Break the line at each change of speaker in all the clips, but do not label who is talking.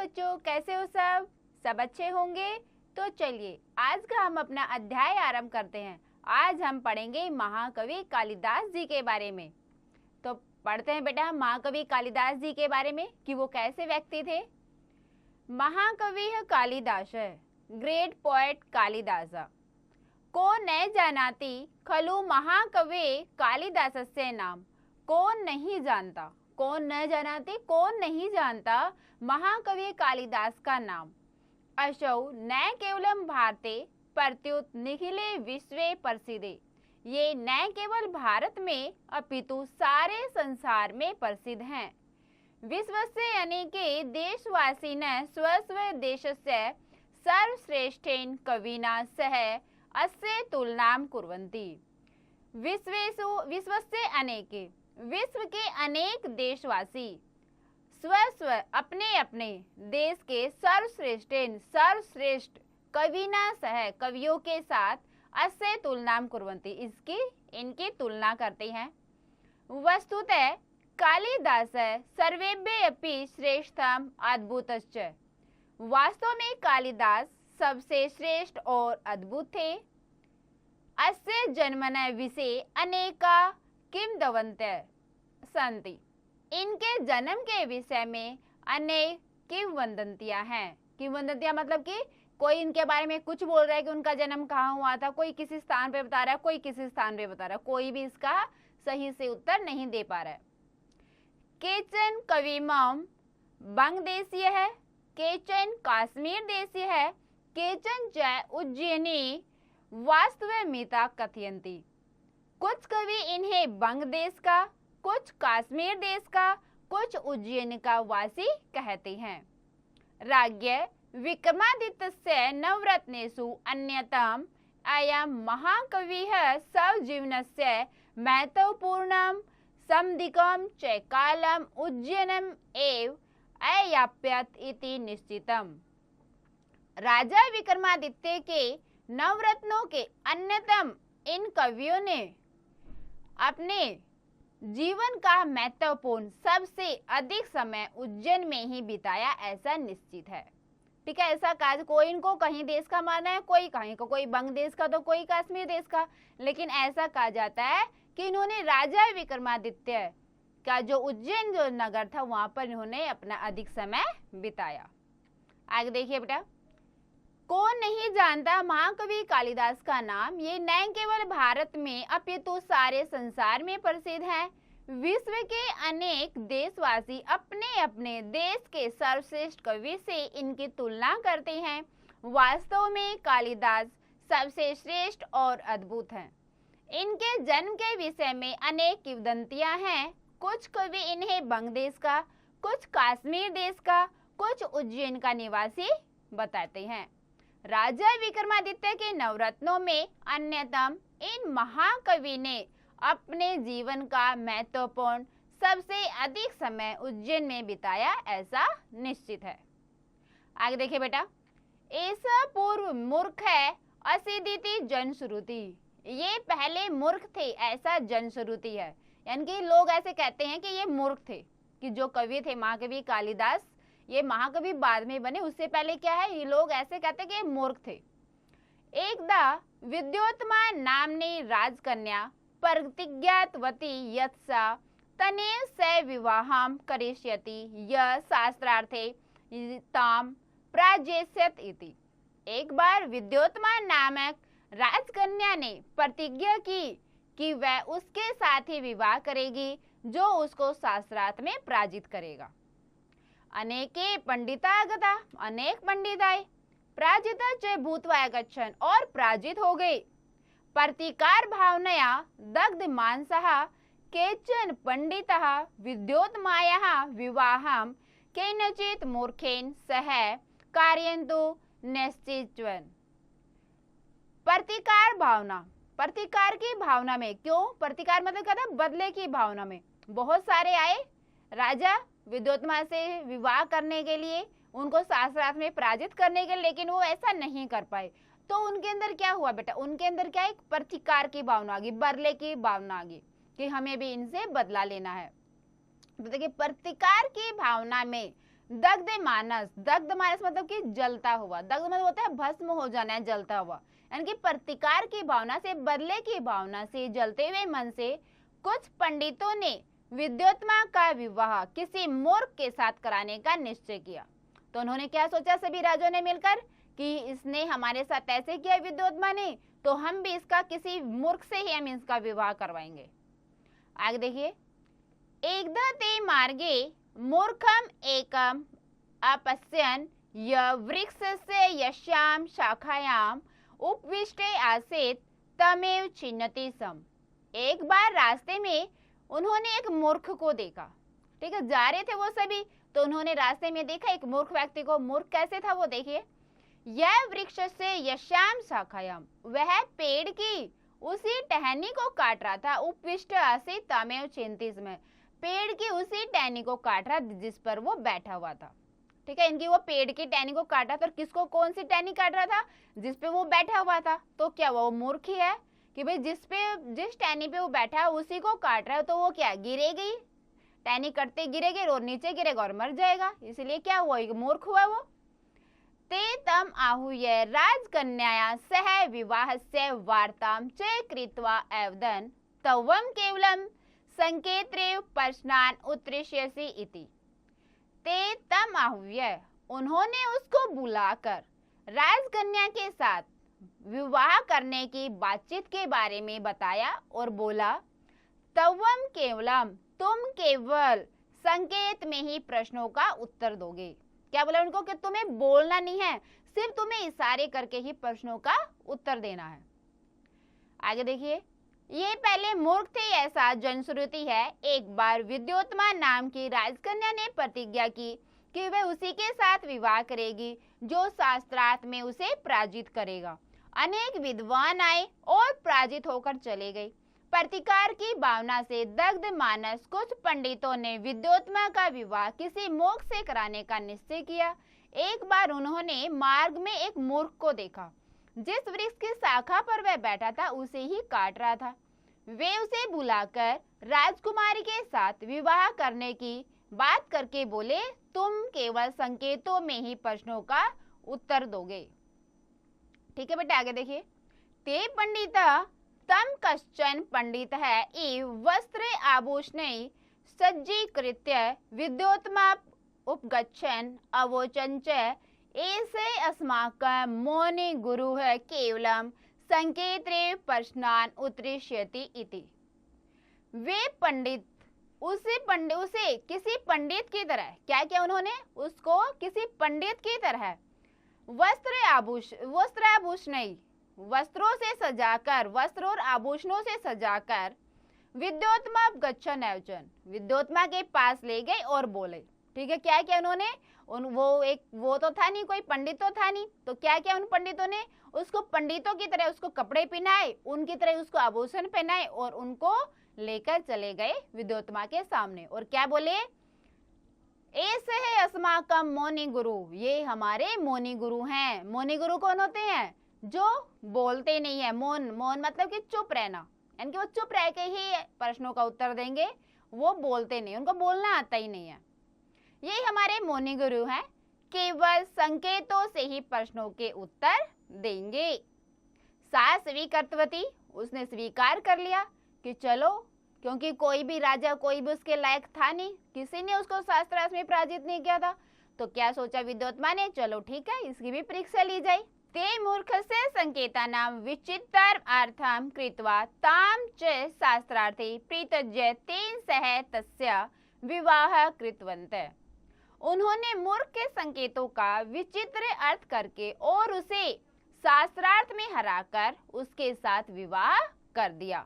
बच्चों, कैसे हो सब? सब अच्छे होंगे। तो चलिए आज का हम अपना अध्याय आरंभ करते हैं। आज हम पढ़ेंगे महाकवि कालिदास जी के बारे में। तो पढ़ते हैं बेटा महाकवि कालिदास जी के बारे में कि वो कैसे व्यक्ति थे। महाकवि कालिदास, ग्रेट पोएट कालिदास को न जानाति खलु महाकवि कालिदासस्य नाम। कौन नहीं जानता, कौन न जानाते, कौन नहीं जानता महाकवि कालिदास का नाम। असौ न केवलम भारते प्रत्युत निखिले विश्वे प्रसिद्धे। ये न केवल भारत में अपितु सारे संसार में प्रसिद्ध हैं। विश्वस्य अनेके देशवासी न स्वस्व देशस्य सर्वश्रेष्ठेन कविना सह अस्य तुलनाम कुर्वन्ति। विश्वस्य अनेके, विश्व के अनेक देशवासी स्व अपने अपने देश के सर्वश्रेष्ठ कविना सह कवियों के साथ अस्य तुलनाम कुर्वन्ति, इसकी इनकी तुलना करते हैं। वस्तुतः कालिदास सर्वेभ्य अपि श्रेष्ठम अद्भुतश्च। वास्तव में कालिदास सबसे श्रेष्ठ और अद्भुत थे। अस्य जन्मनः विषये अनेका किंवदन्त्यः सन्ति। इनके जन्म के विषय में अनेक किंवदंतियां हैं। किंवदंतियां मतलब कि कोई इनके बारे में कुछ बोल रहा है कि उनका जन्म कहाँ हुआ था, कोई किसी स्थान पे बता रहा है, कोई किसी स्थान पे बता रहा है, कोई भी इसका सही से उत्तर नहीं दे पा रहा है। केचन कविमं बंगदेशीय है, केचन कश्मीर देशीय है, केचन च उज्जैनी वास्तवमिता कथयन्ति। कुछ कवि इन्हें बंग देश का, कुछ कश्मीर देश का, कुछ उज्जैन का वासी कहते हैं। राज्ञ विक्रमादित्यस्य नवरत्नेषु अन्यतम अयं महाकविः स्वजीवनस्य महत्वपूर्णं समधिकं च कालम् उज्जैनम् एव अयाप्यत इति निश्चितम्। राजा विक्रमादित्य के नवरत्नों के अन्यतम इन कवियों ने अपने जीवन का महत्वपूर्ण सबसे अधिक समय उज्जैन में ही बिताया, ऐसा निश्चित है। ठीक है, ऐसा काज कोई इनको कहीं देश का माना है, कोई कहीं को, कोई बंग देश का तो कोई कश्मीर देश का, लेकिन ऐसा कहा जाता है कि इन्होंने राजा विक्रमादित्य का जो उज्जैन जो नगर था वहां पर इन्होंने अपना अधिक समय बिताया। आगे देखिए बेटा, कौन नहीं जानता महाकवि कालिदास का नाम। ये न केवल भारत में अपितु सारे संसार में प्रसिद्ध है। विश्व के अनेक देशवासी अपने अपने देश के सर्वश्रेष्ठ कवि से इनकी तुलना करते हैं। वास्तव में कालिदास सबसे श्रेष्ठ और अद्भुत हैं। इनके जन्म के विषय में अनेक किंवदंतियां हैं। कुछ कवि इन्हें बंग देश का, कुछ कश्मीर देश का, कुछ उज्जैन का निवासी बताते हैं। राजा विक्रमादित्य के नवरत्नों में अन्यतम इन महाकवि ने अपने जीवन का महत्वपूर्ण सबसे अधिक समय उज्जैन में बिताया, ऐसा निश्चित है। आगे देखिए बेटा, ऐसा पूर्व मूर्ख है असिदिति जनश्रुति। ये पहले मूर्ख थे, ऐसा जनश्रुति है, यानी कि लोग ऐसे कहते हैं कि ये मूर्ख थे, कि जो कवि थे महाकवि कालिदास, ये महाकवि बाद में बने, उससे पहले क्या है, ये लोग ऐसे कहते कि ये मूर्ख थे। एकदा विद्योत्मा नामनी राजकन्या प्रतिज्ञातवती यत् सा तनेन सह विवाहं करिष्यति यह शास्त्रार्थे ताम प्राजेष्यत इति। एक बार विद्योत्मा नामक राजकन्या ने प्रतिज्ञा की कि वह उसके साथ ही विवाह करेगी जो उसको शास्त्रार्थ में पराजित करेगा। अनेके पंडितागता, अनेक पंडित आए, पराजिता च भूत्वा गच्छन्, और पराजित हो गए। प्रतिकार भावनया दग्ध मानसः केचन पंडितः विद्योत्मायाः विवाहं केनचित् मूर्खेण सह कारयन्तु निश्चितवन्। प्रतिकार भावना, प्रतिकार की भावना में, क्यों प्रतिकार मतलब क्या था, बदले की भावना में बहुत सारे आए राजा विद्योत्मा से विवाह करने के लिए, उनको शास्त्रार्थ में पराजित करने के लिए, लेकिन वो ऐसा नहीं कर पाए। तो उनके अंदर क्या हुआ बेटा, उनके अंदर क्या, एक प्रतिकार की भावना आ गई, बदले की भावना आ गई कि हमें भी इनसे बदला लेना है। तो देखिए प्रतिकार की भावना में दग्ध मानस, दग्ध मानस मतलब कि जलता हुआ, दग्ध मतलब होता है भस्म हो जाना, जलता हुआ, यानी कि प्रतिकार की भावना से, बदले की भावना से, जलते हुए मन से कुछ पंडितों ने विद्योत्मा का विवाह किसी मूर्ख के साथ कराने का निश्चय किया। तो उन्होंने क्या सोचा सभी राजाओं ने मिलकर कि इसने हमारे साथ ऐसे किया विद्योत्मा ने, तो हम भी इसका किसी मूर्ख से ही हम इसका विवाह करवाएंगे। आगे देखिए, एकदा ते मार्गे मूर्खम एकम अपश्यन य वृक्षस्य यस्यां शाखायां उपविष्टे आसीत् तमेव चिन्हति सम। एक बार रास्ते में उन्होंने एक मूर्ख को देखा, ठीक है, जा रहे थे वो सभी, तो उन्होंने रास्ते में देखा एक मूर्ख व्यक्ति को। मूर्ख कैसे था वो देखिए, यह वृक्ष से यश्याम शाखायाम, वह पेड़ की उसी टहनी को काट रहा था, उपविष्ट आसीत् तमेव चिन्हति में, पेड़ की उसी टहनी को काट रहा जिस पर वो बैठा हुआ था, ठीक है, इनकी वो पेड़ की टहनी को काटा था, और किसको, कौन सी टहनी काट रहा था, जिस पे वो बैठा हुआ था। तो क्या वो मूर्ख ही है कि भाई जिस टहनी पे वो बैठा है उसी को काट रहा है, तो वो क्या गिरेगी, टहनी कटते गिरेगी और नीचे गिरेगा और मर जाएगा, इसलिए क्या हुआ, मूर्ख हुआ वो। ते तम आहूय राजकन्याया सह विवाहस्य वार्तां च कृत्वा अवदन् तवं केवलं संकेत्रेव प्रश्नान् उत्तरिष्यसि इति। ते तम आहूय, उन्होंने उसको बुलाकर राजकन्या के साथ विवाह करने की बातचीत के बारे में बताया और बोला, तवम केवलम, तुम केवल संकेत में ही प्रश्नों का उत्तर दोगे। क्या बोला उनको कि तुम्हें बोलना नहीं है, सिर्फ तुम्हें इशारे करके ही प्रश्नों का उत्तर देना है। आगे देखिए, ये पहले मूर्ख थे ऐसा जनश्रुति है। एक बार विद्योत्मा नाम की राजकन्या ने प्रतिज्ञा की कि वह उसी के साथ विवाह करेगी जो शास्त्रार्थ में उसे पराजित करेगा। अनेक विद्वान आए और पराजित होकर चले गए। प्रतिकार की भावना से दग्ध मानस कुछ पंडितों ने विद्योत्मा का विवाह किसी मूर्ख से कराने का निश्चय किया। एक बार उन्होंने मार्ग में एक मूर्ख को देखा, जिस वृक्ष की शाखा पर वह बैठा था उसे ही काट रहा था। वे उसे बुलाकर राजकुमारी के साथ विवाह करने की बात करके बोले, तुम केवल संकेतों में ही प्रश्नों का उत्तर दोगे। ठीक है बेटा, आगे देखिए, ते पंडिता तम कश्चन पंडित है इव वस्त्र आभूषणै सज्जीकृत्य विद्योत्मा उपगच्छन् अवोचन् च एसे अस्माकं मौनि गुरुः केवलं संकेत्रे प्रश्नान् उत्तरिष्यति इति। वे पंडित उसे किसी पंडित की तरह, क्या क्या उन्होंने उसको किसी पंडित की तरह वस्त्र आभूषण वस्त्रों से सजाकर, वस्त्र और आभूषणों से सजाकर विद्योत्मा गच्छन एवचन, विद्योत्मा के पास ले गए और बोले। ठीक है, क्या क्या उन्होंने वो तो था नहीं, कोई पंडित तो था नहीं, तो क्या क्या उन पंडितों ने उसको पंडितों की तरह उसको कपड़े पहनाए, उनकी तरह उसको आभूषण पहनाए और उनको लेकर चले गए विद्योत्मा के सामने और क्या बोले, ऐसे है अस्माकम मौनी गुरु, ये हमारे मौनी गुरु हैं। मौनी गुरु कौन होते हैं? जो बोलते नहीं है। मौन मतलब कि चुप रहना, यानी कि वो चुप रह के ही प्रश्नों का उत्तर देंगे, वो बोलते नहीं, उनको बोलना आता ही नहीं है। ये हमारे मौनी गुरु हैं, केवल संकेतों से ही प्रश्नों के उत्तर देंगे। सा स्वीकृतवती, उसने स्वीकार कर लिया कि चलो, क्योंकि कोई भी राजा कोई भी उसके लायक था नहीं, किसी ने उसको शास्त्रार्थ में पराजित नहीं किया था, तो क्या सोचा विद्योत्मा ने, चलो ठीक है, इसकी भी परीक्षा ली जाए। ते मूर्खस्य संकेतानां विचित्र अर्थं कृत्वा तां च शास्त्रार्थे प्रीतज्य तेन सह तस्य विवाह कृतवन्तः। उन्होंने मूर्ख के संकेतों का विचित्र अर्थ करके और उसे शास्त्रार्थ में हराकर उसके साथ विवाह कर दिया।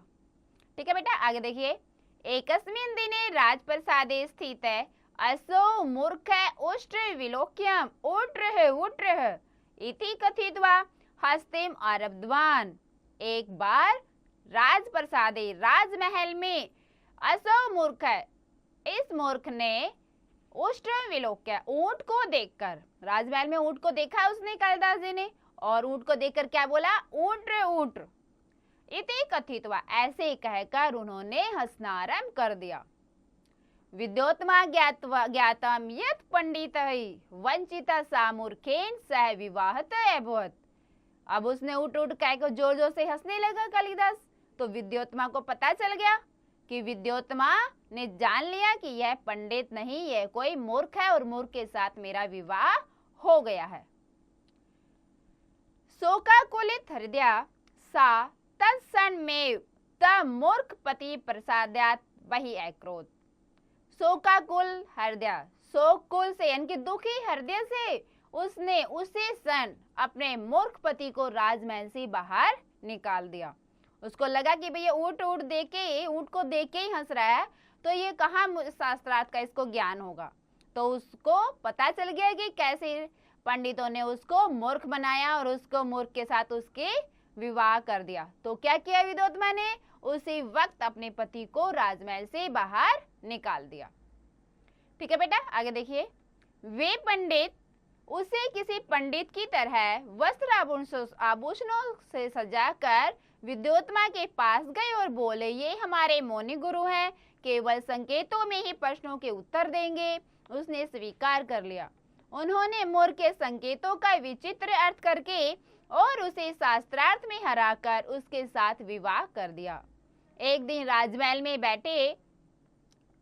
ठीक है बेटा, आगे देखिए, एकस्मिन् दिने राजप्रसादे स्थित असौ मूर्ख उष्ट्र विलोक्यम उट्रः इति कथित्वा हस्तिम आरब्धवान। एक बार राजप्रसादे, राजमहल में असौ मूर्ख, इस मूर्ख ने उष्ट्र विलोक्य, ऊंट को देखकर, राजमहल में ऊंट को देखा उसने कालिदास जी ने, और ऊंट को देखकर क्या बोला, ऊंट इति कथित्वा, ऐसे कहकर उन्होंने हंसना आरंभ कर दिया। विद्योत्मा ज्ञातम यत् पंडितः वंचिता सा मूर्खेन सह विवाहत अभवत्। अब उसने उठ कह को जोर जोर से हंसने लगा कालिदास। तो विद्योत्मा को पता चल गया कि विद्योत्मा ने जान लिया कि यह पंडित नहीं, यह कोई मूर्ख है और मूर्ख के साथ मेरा विवाह हो गया है। शोकाकुलित हृदया सा तत्क्षणमेव तं मूर्ख पति प्रसादात् वही अक्रोध। शोकाकुल हृदय, शोककुल से यानी कि दुखी हृदय से उसने उसी क्षण अपने मूर्ख पति को राजमहल से बाहर निकाल दिया। उसको लगा कि भैया ऊँट को देख के ही हंस रहा है, तो ये कहाँ शास्त्रार्थ का इसको ज्ञान होगा। तो उसको पता चल गया कि कैसे पंडितों ने उसको मूर्ख बनाया और उसको मूर्ख के साथ उसके विवाह कर दिया। तो क्या किया विद्योत्मा ने, उसी वक्त अपने पति को राजमहल से बाहर निकाल दिया। ठीक है बेटा, आगे देखिए। वे पंडित उसे किसी पंडित की तरह वस्त्र आभूषणों से सजाकर विद्योत्मा के पास गए और बोले, ये हमारे मौनी गुरु हैं, केवल संकेतों में ही प्रश्नों के उत्तर देंगे। उसने स्वीकार कर लिया। उन्होंने मूर्ख के संकेतों का विचित्र अर्थ करके और उसे शास्त्रार्थ में हराकर उसके साथ विवाह कर दिया। एक दिन राजमहल में बैठे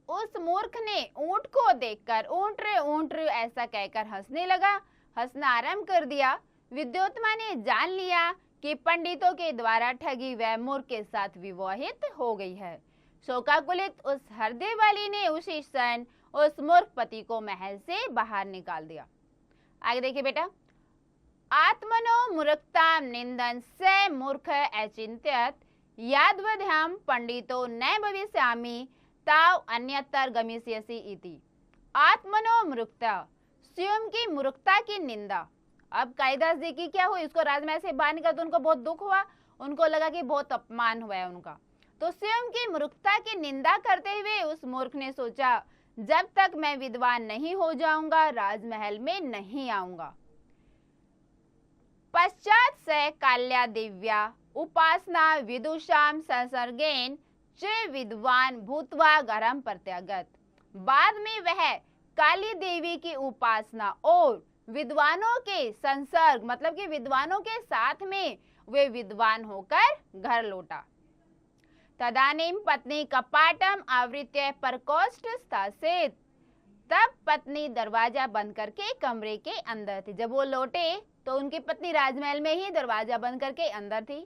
उस मूर्ख ने ऊंट को देखकर ऊंट रे ऐसा कहकर हंसने लगा, हंसना आरंभ कर दिया। विद्योत्मा ने जान लिया कि पंडितों के द्वारा ठगी वह मूर्ख के साथ विवाहित हो गई है। शोकाकुलित उस हृदय वाली ने उसी क्षण उस मूर्ख पति को महल से बाहर निकाल दिया। आगे देखिए बेटा। आत्मनो मूर्खताम निंदन से मूर्ख अचिंत्यत यादवध्यम पंडितो न भविष्यामि ताव अन्यतर गमिष्यसि इति। आत्मनो मूर्खता, स्वयं की मूर्खता की निंदा। अब कालिदास जी की क्या हुई, उसको राजमहल से बाहर निकाला तो उनको बहुत दुख हुआ, उनको लगा कि बहुत अपमान हुआ है उनका। तो स्वयं की मूर्खता की निंदा करते हुए उस मूर्ख ने सोचा, जब तक मैं विद्वान नहीं हो जाऊंगा राजमहल में नहीं आऊंगा। पश्चात से काल्या दिव्या उपासना विदुषाम संसर्गेन च विद्वान भूतवा गरम प्रत्यागत। बाद में वह काली देवी की उपासना और विद्वानों के संसर्ग मतलब कि विद्वानों के साथ में वे विद्वान होकर घर लौटा। तदानीम पत्नी कपाटम आवृत्य प्रकोष्ठ स्थासित। तब पत्नी दरवाजा बंद करके कमरे के अंदर थी। जब वो लौटे तो उनकी पत्नी राजमहल में ही दरवाजा बंद करके अंदर थी।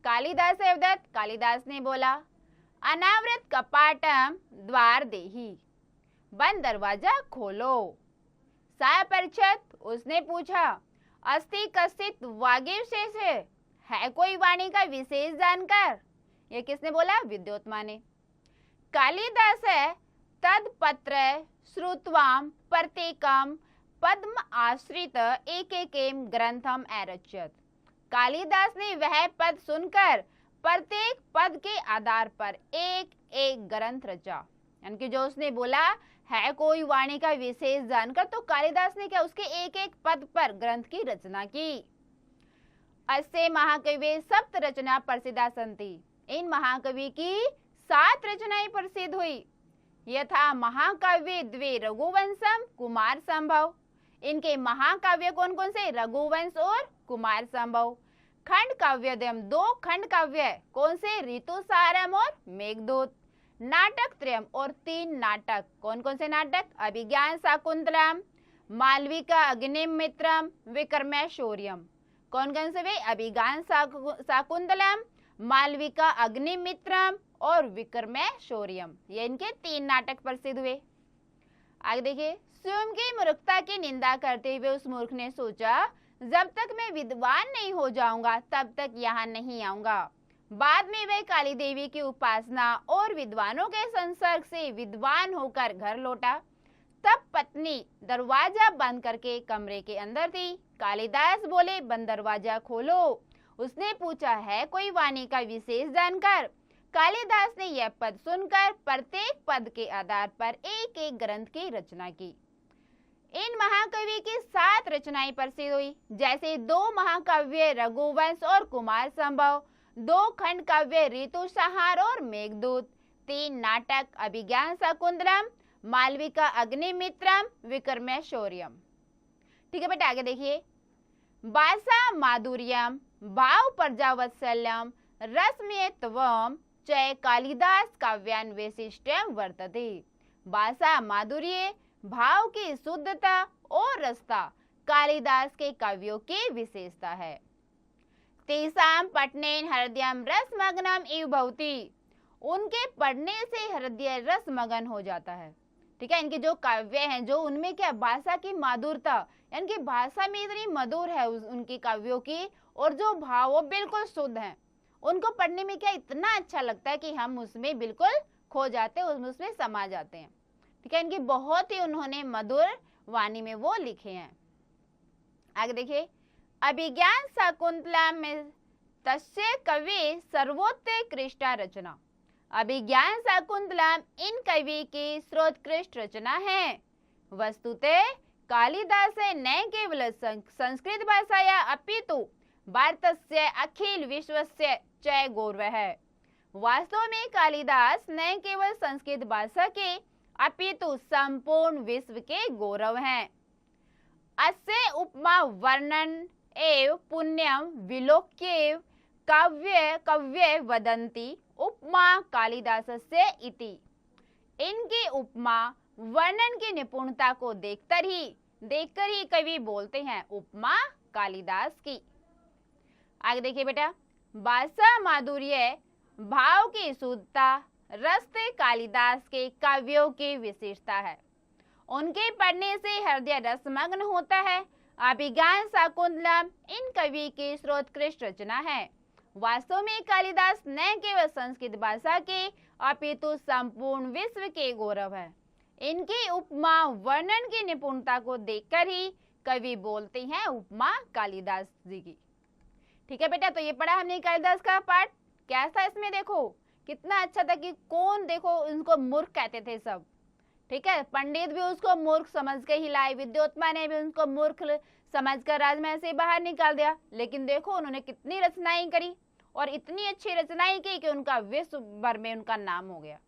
कालिदास अवदत्त, कालिदास ने बोला, अनावृत कपाटम द्वार देही, बंद दरवाजा खोलो। सापरिच्छत, उसने पूछा, अस्ति कश्चित वागीविशेष, है कोई वाणी का विशेष जानकार। ये किसने बोला, विद्योत्मा ने। कालिदास तद पत्र श्रुत्वाम प्रत्येकम पद्म आश्रित एक ग्रंथम अरचयत। कालिदास ने वह पद सुनकर प्रत्येक पद के आधार पर एक एक ग्रंथ रचा। यानी कि जो उसने बोला है कोई वाणी का विशेष जानकर, तो कालिदास ने क्या उसके एक एक पद पर ग्रंथ की रचना की। अस्य महाकवि सप्त रचना प्रसिद्धा संति। इन महाकवि की 7 रचनाएं प्रसिद्ध हुई। यथा महाकाव्य द्वे रघुवंशम कुमार संभव। इनके महाकाव्य कौन कौन से, रघुवंश और कुमार संभव। खंड काव्य 2 खंड काव्य कौन से, ऋतुसारम और मेघदूत। नाटक त्रयम और 3 नाटक कौन कौन से नाटक, अभिज्ञान शाकुंतलम, मालविका अग्निमित्रम, विक्रमशौर्यम। कौन कौन से वे, अभिज्ञान शाकुंतलम, मालविका अग्निमित्रम और विक्रमशौर्यम। ये इनके 3 नाटक प्रसिद्ध हुए। आगे देखिए। स्वयं की मूर्खता की निंदा करते हुए उस मूर्ख ने सोचा, जब तक मैं विद्वान नहीं हो जाऊंगा तब तक यहाँ नहीं आऊंगा। बाद में वह काली देवी की उपासना और विद्वानों के संसर्ग से विद्वान होकर घर लौटा। तब पत्नी दरवाजा बंद करके कमरे के अंदर थी। कालिदास बोले, बंद दरवाजा खोलो। उसने पूछा, है कोई वाणी का विशेष जानकार। कालिदास ने यह पद सुनकर प्रत्येक पद के आधार पर एक एक ग्रंथ की रचना की। इन महाकवि की 7 रचनाएं प्रसिद्ध हुई। जैसे 2 महाकाव्य रघुवंश और कुमार संभव, 2 खंड काव्य ऋतुसंहार और मेघदूत, 3 नाटक अभिज्ञान शाकुंतलम, मालविका अग्निमित्रम विक्रमे शौर्यम। ठीक है बेटा, आगे देखिए। भाषा माधुर्यम भाव प्रजावत्सल्यम रसमेत्वम च कालिदास काव्यान वैशिष्ट्यम वर्तते। भाषा माधुर्य, भाव की शुद्धता और रसता कालिदास के काव्यों की विशेषता है। तेसाम पठनेन हृदयम रसमग्नम इव भवति, उनके पढ़ने से हृदय रसमगन हो जाता है। ठीक है, इनके जो काव्य हैं, जो उनमें क्या भाषा की माधुरता, यानी कि भाषा में इतनी मधुर है उनकी काव्यों की, और जो भाव वो बिल्कुल शुद्ध हैं, उनको पढ़ने में क्या इतना अच्छा लगता है कि हम उसमें बिल्कुल खो जाते हैं, उसमें समा जाते हैं। ठीक है, इनकी बहुत ही उन्होंने मधुर वाणी में वो लिखे हैं। आगे देखिए। अभिज्ञान शाकुंतला में तस्य कवि सर्वोत्कृष्टा रचना। अभिज्ञान शाकुंतला इन कवि की सर्वोत्कृष्ट रचना है। वस्तुतः कालिदास न केवल संस्कृत भाषाया अपितु भारतस्य अखिल विश्वस्य च गौरवः। वास्तव में कालिदास न केवल संस्कृत भाषा के अपितु संपूर्ण विश्व के गौरव हैं। अस्य उपमा वर्णन एव पुण्यम विलोक्येव कव्य वदन्ति उपमा कालिदासस्य इति। इनकी उपमा वर्णन की निपुणता को देखकर ही कवि बोलते हैं उपमा कालिदास की। आगे देखिए बेटा। भाषा माधुर्य, भाव की शुद्धता, रस कालिदास के काव्यों की विशेषता है। उनके पढ़ने से हृदय रसमग्न होता है। अभिज्ञान शाकुंतलम इन कवि की सर्वोत्कृष्ट रचना है। वास्तव में कालिदास न केवल संस्कृत भाषा के अपितु संपूर्ण विश्व के गौरव है। इनकी उपमा वर्णन की निपुणता को देखकर ही कवि बोलते हैं उपमा कालिदास जी की। ठीक है बेटा, तो ये पढ़ा हमने कालिदास का पाठ। कैसा इसमें देखो कितना अच्छा था कि कौन, देखो उनको मूर्ख कहते थे सब। ठीक है, पंडित भी उसको मूर्ख समझ के ही लाए, विद्योत्मा ने भी उनको मूर्ख समझकर राजमहल से बाहर निकाल दिया। लेकिन देखो उन्होंने कितनी रचनाएं करी, और इतनी अच्छी रचनाएं की कि उनका विश्व भर में उनका नाम हो गया।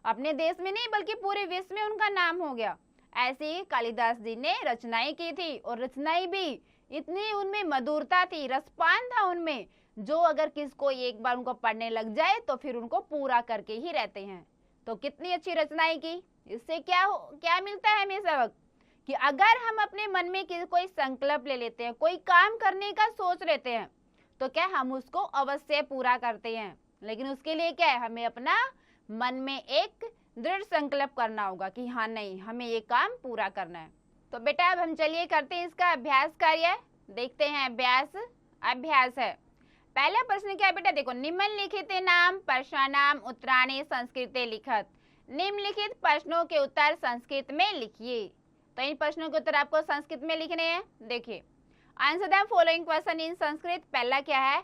अपने देश में नहीं बल्कि पूरे विश्व में उनका नाम हो गया। ऐसे ही कालिदास जी ने रचनाएं की थी, और रचनाएं भी इतनी उनमें मधुरता थी, रसपान था उनमें, जो अगर किसको एक बार उनको पढ़ने लग जाए तो फिर उनको पूरा करके ही रहते हैं। तो कितनी अच्छी रचनाएं की। इससे क्या मिलता है हमें सबक, कि अगर हम अपने मन में कोई संकल्प ले लेते हैं, कोई काम करने का सोच लेते हैं, तो क्या हम उसको अवश्य पूरा करते हैं। लेकिन उसके लिए क्या है, हमें अपना मन में एक दृढ़ संकल्प करना होगा कि हाँ नहीं, हमें ये काम पूरा करना है। तो बेटा अब हम चलिए करते हैं इसका अभ्यास कार्य। देखते हैं अभ्यास है। पहला प्रश्न क्या है बेटा, देखो। निम्नलिखित नाम प्रश्नानाम उत्तराणि संस्कृते लिखत। निम्नलिखित प्रश्नों के उत्तर संस्कृत में लिखिए। तो इन प्रश्नों के उत्तर आपको संस्कृत में लिखने हैं। देखिए, answer the following question in Sanskrit. पहला क्या है,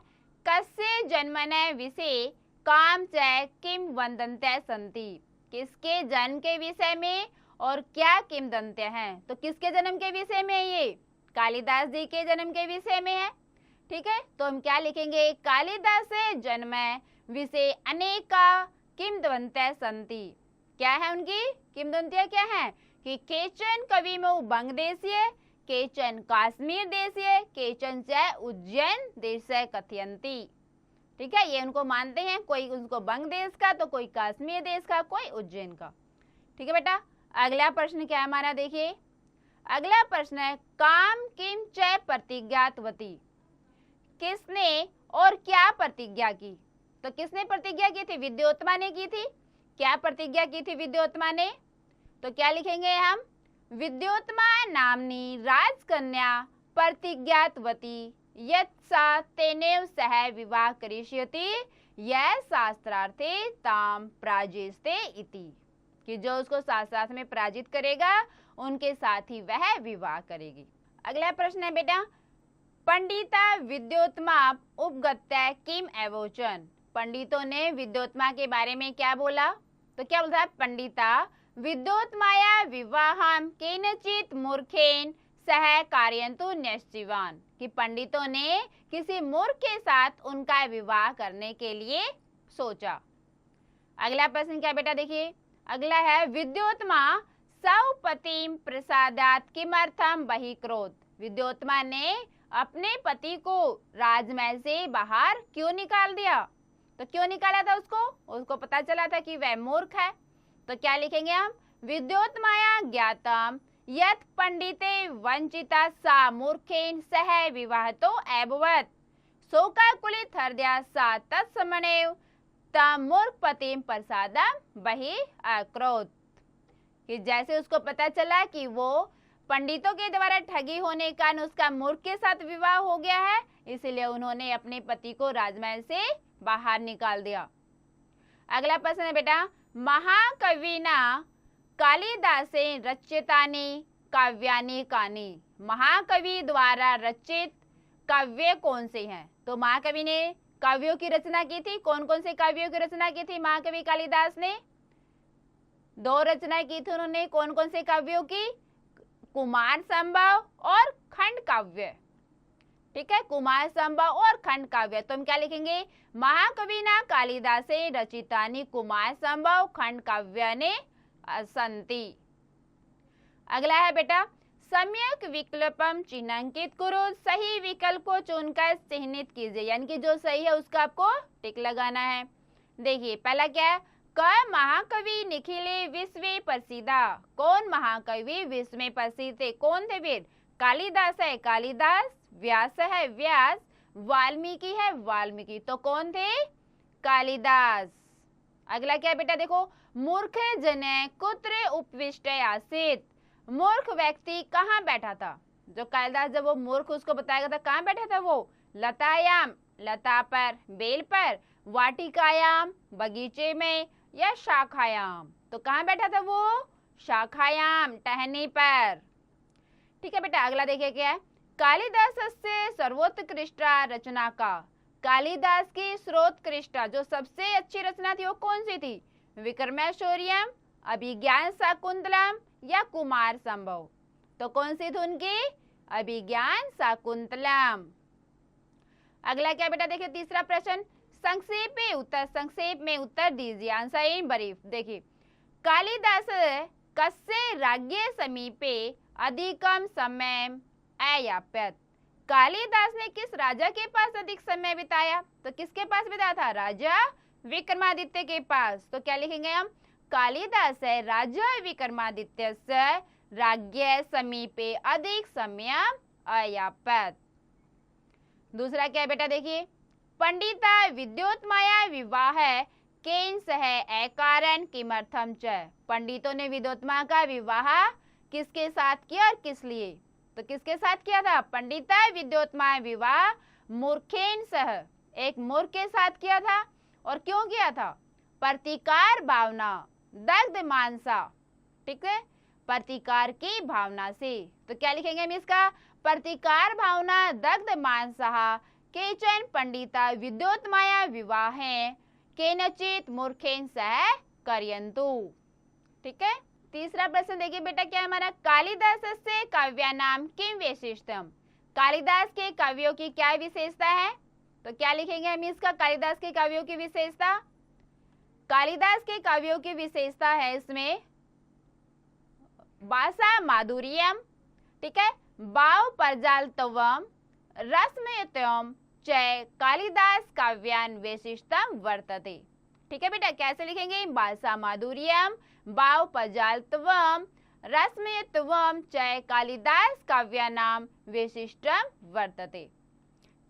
कस्य जन्मनः विषये काम च किम वदन्त्यः सन्ति। किसके जन्म के विषय में और क्या किंवदंती हैं। तो किसके जन्म के विषय में है ये, कालिदास जी के जन्म के विषय में है। ठीक है, तो हम क्या लिखेंगे, कालिदास जन्म विषय अनेका किंवदंत्यः सन्ति। क्या है उनकी किंवदंतियां, क्या है कि केचन कविमो बंग देशीय, केचन काश्मीर देशीय, केचन च उज्जैन देशीय कथयन्ति। ठीक है, ये उनको मानते हैं, कोई उनको बंग देश का, तो कोई कश्मीर देश का, कोई उज्जैन का। ठीक है बेटा, अगला प्रश्न क्या है हमारा, देखिए। अगला प्रश्न है, काम किम च प्रतिज्ञातवती। किसने और क्या प्रतिज्ञा की। तो किसने प्रतिज्ञा की थी, विद्योत्मा ने की थी। क्या प्रतिज्ञा की थी विद्योत्मा ने, तो क्या लिखेंगे हम, विद्योत्मा नामनी राजकन्या प्रतिज्ञातवती यत् सा तेनेव सह विवाह करिष्यति यह शास्त्रार्थे ताम प्राजेस्ते इति। कि जो उसको साथ में पराजित करेगा उनके साथ ही वह विवाह करेगी। अगला प्रश्न है बेटा, पंडिता विद्योत्मा उपगत्य किम एवोचन। पंडितों ने विद्योत्मा के बारे में क्या बोला, तो क्या बोलता है, पंडिता विद्योत्माया विवाहम केनचित मूर्खेन सह कार्यन्तु न्यश्चिवान। कि पंडितों ने किसी मूर्ख के साथ उनका विवाह करने के लिए सोचा। अगला प्रश्न क्या बेटा, देखिए। अगला है, विद्योत्मा सौपतिम प्रसादात किमर्थम बहिक्रोध। विद्योत्मा ने अपने पति को राजमहल से बाहर क्यों निकाल दिया? तो क्यों निकाला था उसको पता चला था कि वह मूर्ख है। तो क्या लिखेंगे हम? विद्योत्माया ज्ञातम यत् पंडिते वंचिता सा मूर्खेन सह विवाहतो अभवत् शोकाकुलित हृदया सा तत्समनेव तम मूर्खपतिम प्रसादम बहि अक्रोध। कि जैसे उसको पता चला कि वो पंडितों के द्वारा ठगी होने का कारण उसका मूर्ख के साथ विवाह हो गया है, इसलिए उन्होंने अपने पति को राजमहल से बाहर निकाल दिया। अगला प्रश्न है बेटा, महाकविना कालिदासेन रचितानि काव्यानि कानि। महाकवि द्वारा रचित काव्य कौन से हैं? तो महाकवि ने काव्यों की रचना की थी। कौन कौन से काव्यों की रचना की थी महाकवि कालिदास ने? 2 रचनाएं की थी उन्होंने। कौन कौन से काव्यों की? कुमार संभव और खंड काव्य। ठीक है, कुमार संभव और खंड काव्य। तो हम क्या लिखेंगे? महाकविना कालिदासे रचितानि कुमार संभव खंड काव्यानि सन्ति। अगला है बेटा, सम्यक विकल्पम चिन्हांकित करो। सही विकल्प को चुनकर चिन्हित कीजिए, यानी कि जो सही है उसका आपको टिक लगाना है। देखिए पहला क्या है? क महाकवि निखिले विश्व प्रसिद्धा। कौन महाकवि विश्व में प्रसिद्ध थे? कौन थे फिर? कालिदास है, कालिदास। व्यास है, व्यास। वाल्मीकि है, वाल्मीकि। तो कौन थे? कालिदास। अगला क्या है बेटा? देखो, मूर्ख जने कुत्र उपविष्ट आसीत। मूर्ख व्यक्ति कहाँ बैठा था? जो कालिदास जब वो मूर्ख उसको बताया था, कहाँ बैठा था वो? लतायाम, लता पर, बेल पर। वाटिकायाम, बगीचे में। या शाखायाम, तो कहाँ बैठा था वो? शाखायाम, टहनी पर। ठीक है बेटा, अगला देखिए क्या है? कालिदास से सर्वोत्कृष्ट रचना का। कालिदास की सर्वोत्कृष्ट जो सबसे अच्छी रचना थी वो कौन सी थी? विक्रमोर्वशीयम, अभिज्ञान शाकुंतलम या कुमार संभव। तो कौन सी थी उनकी? अभिज्ञान शाकुंतलम। अगला क्या बेटा? देखिए तीसरा प्रश्न, संक्षेप में उत्तर दीजिए। Answer in brief. देखिए, कालिदास कस्य राज्ञ समीपे अधिकम समय अयाप्यत। कालिदास ने किस राजा के पास अधिक समय बिताया? तो किसके पास बिताया था? राजा विक्रमादित्य के पास। तो क्या लिखेंगे हम? कालिदास है राजा विक्रमादित्य से राज्ञ समीपे अधिक समय अयाप्यत। दूसरा क्या है बेटा? देखिए, पंडिता विद्योत्माया विवाह केन सह अकारण किमर्थम च। पंडितों ने विद्योत्मा का विवाह किसके साथ किया और किस लिए? तो किसके साथ किया था? पंडिता विद्योत्मा विवाह मूर्खेन सह, एक मूर्ख के साथ किया था। और क्यों किया था? प्रतिकार भावना, दग्ध मानसा। ठीक है, प्रतिकार की भावना से। तो क्या लिखेंगे हम इसका? प्रतिकार भावना दग्ध मानसा केचन पंडिता विद्योत्माया विवाह केनचित मूर्खेन सह करयन्तु। ठीक है, तीसरा प्रश्न देखिए बेटा क्या है हमारा? कालिदास से काव्यानाम किम वैशिष्ट्यम। कालिदास के काव्यों की क्या विशेषता है? तो क्या लिखेंगे हम इसका? कालिदास के काव्यों की विशेषता। कालिदास के काव्यों की विशेषता है इसमें भाषा माधुर्यम, ठीक है, भाव परजालत्वम, रसमयत्वम च कालिदास काव्यान वैशिष्टम वर्तते। ठीक है बेटा, कैसे लिखेंगे? भाषा माधुर्यम, भाव परजालत्वम, रसमयत्वम च कालिदास काव्यानाम वैशिष्टम वर्तते।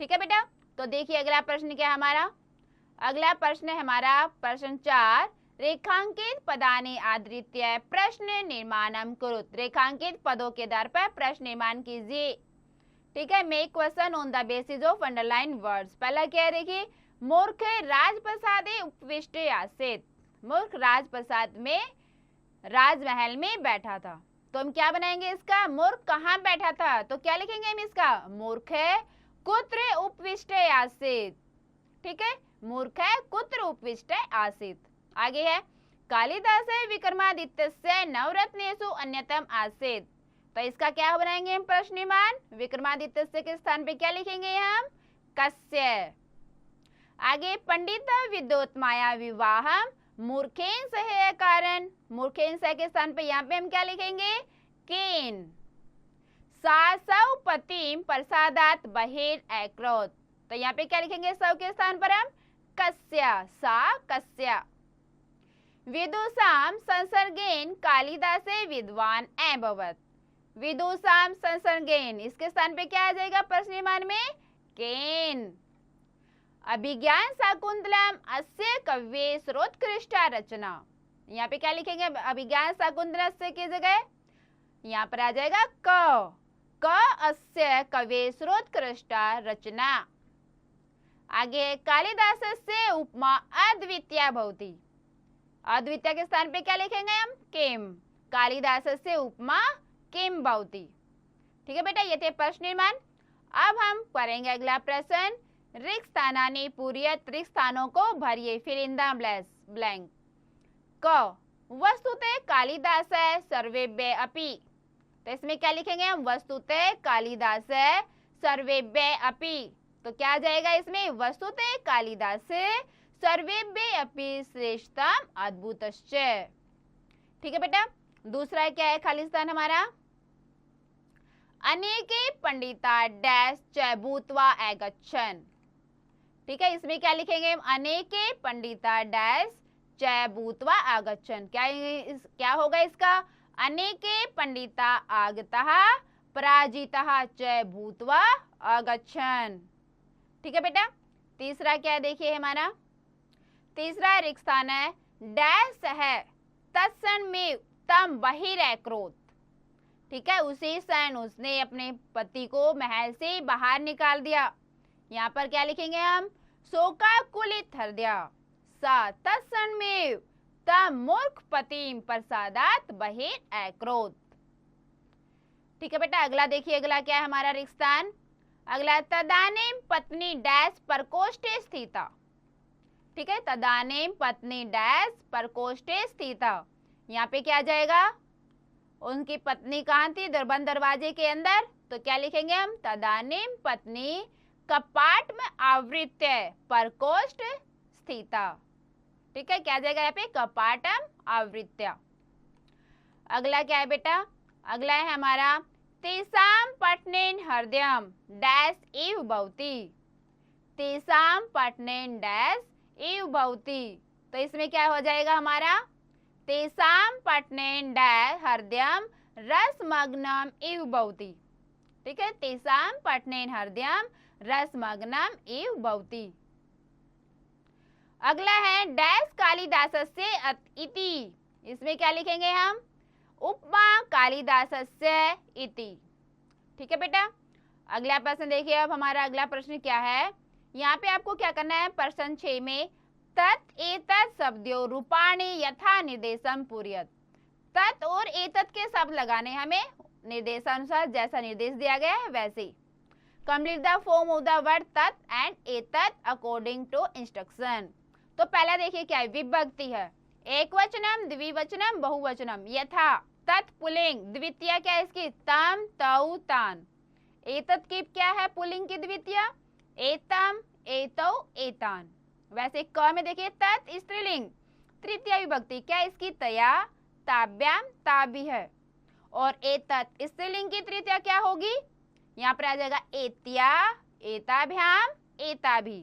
ठीक है बेटा, तो देखिए अगला प्रश्न क्या है हमारा? अगला प्रश्न है हमारा प्रश्न 4, रेखांकित पदानि आधृत्य प्रश्न निर्माणम कुरुत। रेखांकित पदों के आधार पर प्रश्न निर्माण कीजिए। ठीक है, make question on the basis of underline words. पहला क्या है? देखिए, मूर्ख राजप्रसादे उपविष्ट आसीत। मूर्ख राजप्रसाद में, राजमहल में बैठा था। तो हम क्या बनाएंगे इसका? मूर्ख कहाँ बैठा था? तो क्या लिखेंगे हम इसका? मूर्ख कुत्र उपविष्ट आसीत। ठीक है, मूर्ख कुत्र उपविष्ट आसीत। आगे है, कालिदास विक्रमादित्य से नवरत्नेषु अन्यतम आसीत। तो इसका क्या बनाएंगे हम? प्रश्न निर्माण। विक्रमादित्य से के स्थान पे क्या लिखेंगे हम? कस्य। आगे, पंडित विद्योत्माया विवाहम मूर्खेन सह है कारण, मूर्खेन सह के स्थान पे यहाँ पे हम क्या लिखेंगे, केन। सा सौ पतिम प्रसादात बहिर अक्रोध, तो यहाँ पे क्या लिखेंगे, सौ के स्थान पर हम कस्या, सा कस्या। विदुषाम संसर्गेन कालिदासे विद्वान अभवत्, विदुषाम संसर्गेन, इसके स्थान पे क्या आ जाएगा प्रश्न निर्माण में, केन। अभिज्ञान शाकुंतलम अस्य कव्ये सर्वोत्कृष्टा रचना, यहाँ पे क्या लिखेंगे, अभिज्ञान शाकुंतलम से की जगह यहाँ पर आ जाएगा क अस्य कव्ये सर्वोत्कृष्टा रचना। आगे कालिदास से उपमा अद्वितीया भवति, अद्वितीय के स्थान पे क्या लिखेंगे हम, किम, कालिदास से उपमा किम भवति। ठीक है बेटा, ये थे प्रश्न निर्माण। अब हम करेंगे अगला प्रश्न, रिक्त स्थानानि पूरयत, रिक्त स्थानों को भरिए, फिल इन द ब्लैंक। क वस्तुतः कालिदास सर्वेभ्य अपि, तो इसमें क्या लिखेंगे हम, वस्तुतः कालिदास सर्वेभ्य अपि, तो क्या आ जाएगा इसमें, वस्तुतः कालिदास सर्वेभ्य अपि श्रेष्ठतम अद्भुतश्च। ठीक है बेटा, दूसरा क्या है खाली स्थान हमारा, अनेके पंडिता डैश च भूत्वा अगच्छन्। ठीक है, इसमें क्या लिखेंगे, अनेके पंडिता डैश च भूत्वा आगच्छन्, क्या होगा इसका, अनेके पंडिता आगतः पराजितः च भूत्वा आगच्छन्। ठीक है बेटा, तीसरा क्या देखिए हमारा, तीसरा रिक्त स्थान है, डैश है तत्क्षण में तम बहिरक्रोध। ठीक है, उसी क्षण उसने अपने पति को महल से बाहर निकाल दिया, यहाँ पर क्या लिखेंगे हम, शोकाकुलित हृदय सा तत्क्षण में तम मूर्ख पतिम प्रसादात बहिरक्रोध। ठीक है बेटा, अगला देखिए, अगला क्या है हमारा रिक्त स्थान, अगला तदानीम पत्नी डैश प्रकोष्ठे स्थिता। ठीक है, तदानीम पत्नी डैश प्रकोष्ठे स्थिता, यहाँ पे क्या आ जाएगा, उनकी पत्नी कहाँ थी, बंद दरवाजे के अंदर, तो क्या लिखेंगे हम, तदानीम पत्नी कपाट में आवृत्य प्रकोष्ठ स्थिता। ठीक है, क्या आ जाएगा यहाँ पे, कपाटम आवृत्य। अगला क्या है बेटा, अगला है हमारा, तेसाम पठनेन हृदयम डैश इव भवति, तेसाम पठनेन डैश इव भवति, तो इसमें क्या हो जाएगा हमारा, तेसाम पठनेन डैश हृदयम रसमग्नम इव भवति। ठीक है, तेसाम पठनेन हृदयम रसमग्नम इव भवति। अगला है डैश कालिदासस्य इति, इसमें क्या लिखेंगे हम, उपमा कालिदासस्य इति। ठीक है बेटा, अगला प्रश्न देखिए, अब हमारा अगला प्रश्न क्या है, यहाँ पे आपको क्या करना है, प्रश्न 6 में तत् एतत् शब्दों रूपाणि यथा निर्देशम पूरयत, तत् और एतत् के शब्द लगाने हमें निर्देशानुसार, जैसा निर्देश दिया गया है वैसे। Complete the form of the word तत् एंड एतत् अकॉर्डिंग टू इंस्ट्रक्शन। तो पहला देखिए क्या है, विभक्ति है, एक वचनम द्विवचनम बहुवचनम, यथा तत् पुल्लिंग, द्वितीय क्या है इसकी, तम तौ तान। एतत् की क्या है पुल्लिंग की द्वितीय, एतम एतौ एतान। वैसे क में देखिए तत् स्त्रीलिंग, तृतीय विभक्ति क्या है इसकी, तया ताभ्याम ताभि है, और एतत् स्त्रीलिंग की तृतीय क्या होगी, यहाँ पर आ जाएगा एत्या एताभ्याम एताभि।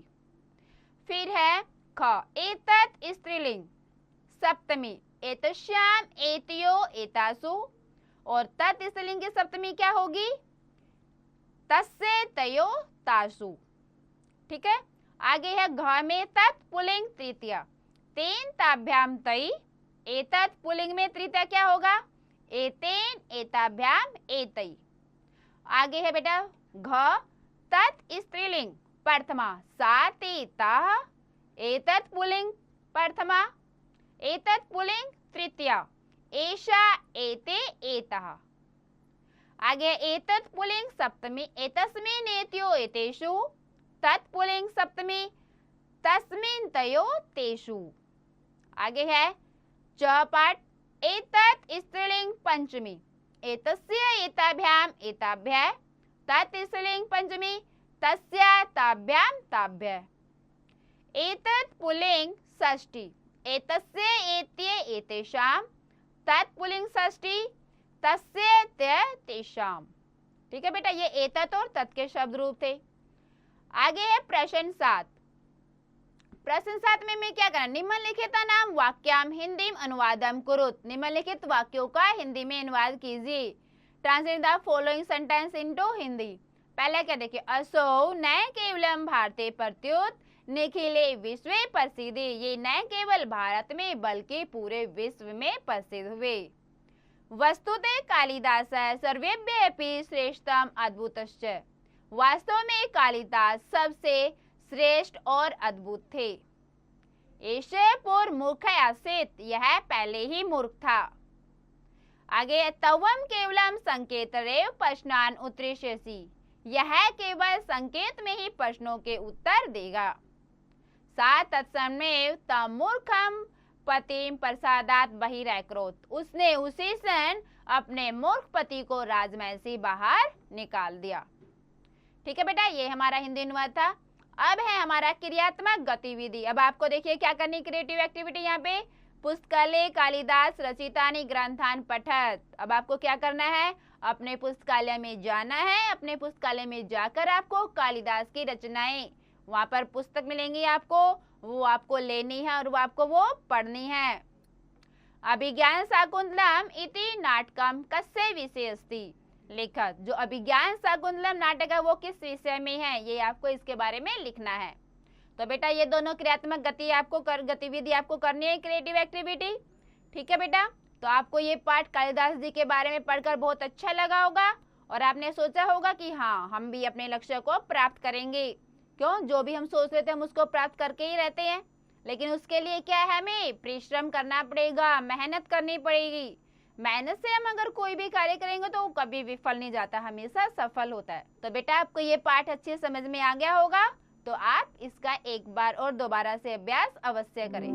फिर है ख, एतत् स्त्रीलिंग सप्तमी, एतस्याम एतयो एतासु, और तत् स्त्रीलिंग की सप्तमी क्या होगी, तस्य तयो तासु। ठीक है, आगे है घ में तत् पुल्लिंग तृतीय, तेन ताभ्याम तई, एतत् पुल्लिंग में तृतीय क्या होगा, एतेन एताभ्याम एतई। आगे है बेटा घ, तत् स्त्रीलिंग प्रथमा, सा ते ताः, एतत् पुल्लिंग प्रथमा, एतत् पुल्लिंग तृतीय, एषा एते एतः। आगे एतत् पुल्लिंग सप्तमी, एतस्मिन् एतयो एतेषु, तत् पुल्लिंग सप्तमी, तस्मिन् तयो तेषु। आगे है च पाठ, एतत् स्त्रीलिंग पंचमी, एतस्य एताभ्याम एताभ्यः, तत् स्त्रीलिंग पंचमी, तस्य ताभ्याम ताभ्यः। एतत् पुल्लिंग षष्ठी, एतस्य एत्ये एतेषां, तत्पुलिंग षष्ठी, तस्य त्य तेषाम। ठीक है बेटा, ये एतत् और तत् के शब्द रूप थे। आगे है प्रश्न 7। प्रश्न 7 में मैं क्या करना, निम्नलिखित नाम वाक्याम हिंदी अनुवादम कुरुत। निम्नलिखित वाक्यों का हिंदी में अनुवाद कीजिए। Translate the following sentence into Hindi. पहले क्या देखिए, असौ न केवलम भारते प्रत्युत निखिले विश्व प्रसिद्ध। ये न केवल भारत में बल्कि पूरे विश्व में प्रसिद्ध हुए। वस्तुतः कालिदास सर्वेभ्यः श्रेष्ठतम अद्भुतश्च। वास्तव में कालिदास सबसे श्रेष्ठ और अद्भुत थे। एषः पूर्व मूर्ख आसीत्, यह पहले ही मूर्ख था। आगे, तवम केवलम संकेतरेव प्रश्नान उत्तरिष्यसि। यह केवल संकेत में ही प्रश्नों के उत्तर देगा। सा तत्समयेव तम मूर्खम पतिम प्रसादात बहिरैक्रोत। उसने उसी क्षण अपने मूर्ख पति को राजमहल से बाहर निकाल दिया। ठीक है बेटा, ये हमारा हिंदी अनुवाद था। अब है हमारा क्रियात्मक गतिविधि। अब आपको देखिए क्या करनी, क्रिएटिव एक्टिविटी। यहाँ पे पुस्तकालय कालिदास रचितानि ग्रंथान पठत। अब आपको क्या करना है, अपने पुस्तकालय में जाना है। अपने पुस्तकालय में जाकर आपको कालिदास की रचनाएं, वहां पर पुस्तक मिलेंगी आपको, वो आपको लेनी है और वो आपको वो पढ़नी है। अभिज्ञान शाकुंतलम इति नाटकम कस्य विषये अस्ति। लेखक, जो अभिज्ञान शाकुंतलम नाटक है वो किस विषय में है, ये आपको इसके बारे में लिखना है। तो बेटा ये दोनों क्रियात्मक गतिविधि आपको करनी है, क्रिएटिव एक्टिविटी। ठीक है बेटा, तो आपको ये पाठ कालिदास जी के बारे में पढ़कर बहुत अच्छा लगा होगा और आपने सोचा होगा कि हाँ, हम भी अपने लक्ष्य को प्राप्त करेंगे। क्यों, जो भी हम सोच लेते हैं हम उसको प्राप्त करके ही रहते हैं, लेकिन उसके लिए क्या है, हमें परिश्रम करना पड़ेगा, मेहनत करनी पड़ेगी। मेहनत से हम अगर कोई भी कार्य करेंगे तो वो कभी विफल नहीं जाता, हमेशा सफल होता है। तो बेटा आपको ये पाठ अच्छे समझ में आ गया होगा, तो आप इसका एक बार और दोबारा से अभ्यास अवश्य करें।